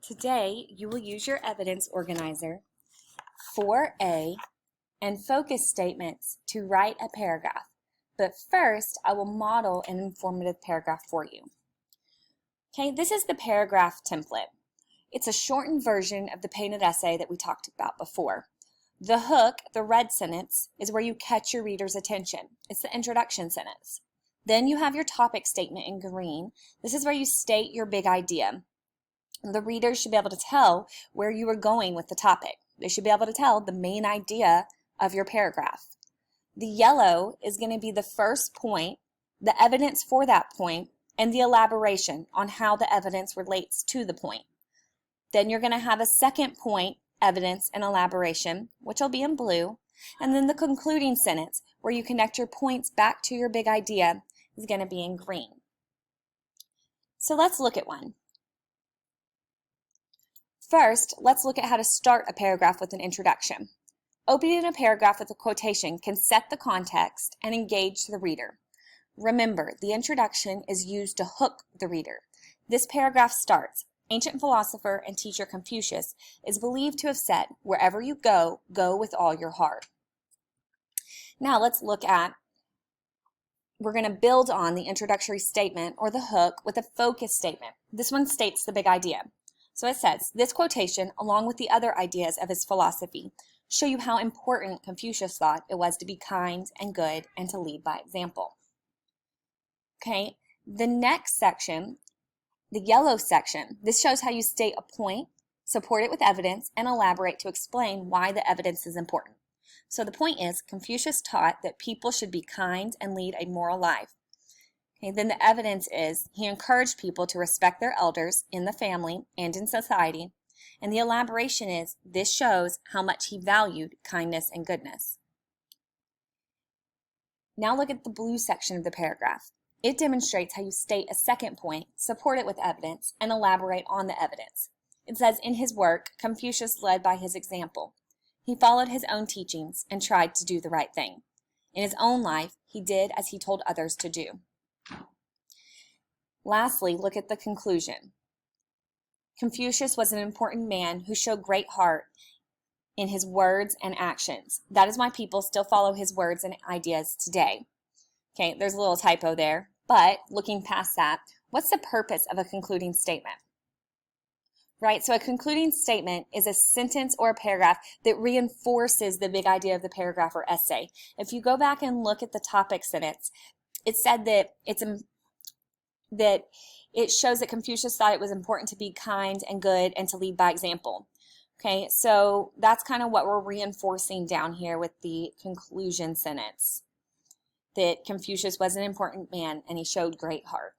Today, you will use your evidence organizer, 4A, and focus statements to write a paragraph. But first, I will model an informative paragraph for you. Okay, this is the paragraph template. It's a shortened version of the painted essay that we talked about before. The hook, the red sentence, is where you catch your reader's attention. It's the introduction sentence. Then you have your topic statement in green. This is where you state your big idea. The reader should be able to tell where you are going with the topic. They should be able to tell the main idea of your paragraph. The yellow is going to be the first point, the evidence for that point, and the elaboration on how the evidence relates to the point. Then you're going to have a second point, evidence and elaboration, which will be in blue, and then the concluding sentence where you connect your points back to your big idea is going to be in green. So let's look at one. First, let's look at how to start a paragraph with an introduction. Opening a paragraph with a quotation can set the context and engage the reader. Remember, the introduction is used to hook the reader. This paragraph starts, ancient philosopher and teacher Confucius is believed to have said, wherever you go, go with all your heart. Now let's look at, we're going to build on the introductory statement or the hook with a focus statement. This one states the big idea. So it says, this quotation, along with the other ideas of his philosophy, show you how important Confucius thought it was to be kind and good and to lead by example. Okay, the next section, the yellow section, this shows how you state a point, support it with evidence, and elaborate to explain why the evidence is important. So the point is, Confucius taught that people should be kind and lead a moral life. Okay, then the evidence is he encouraged people to respect their elders in the family and in society. And the elaboration is this shows how much he valued kindness and goodness. Now look at the blue section of the paragraph. It demonstrates how you state a second point, support it with evidence, and elaborate on the evidence. It says in his work, Confucius led by his example. He followed his own teachings and tried to do the right thing. In his own life, he did as he told others to do. Lastly, look at the conclusion. Confucius was an important man who showed great heart in his words and actions. That is why people still follow his words and ideas today. Okay, there's a little typo there, but looking past that, what's the purpose of a concluding statement? Right, so a concluding statement is a sentence or a paragraph that reinforces the big idea of the paragraph or essay. If you go back and look at the topic sentence, it said that it shows that Confucius thought it was important to be kind and good and to lead by example. Okay, so that's kind of what we're reinforcing down here with the conclusion sentence, that Confucius was an important man and he showed great heart.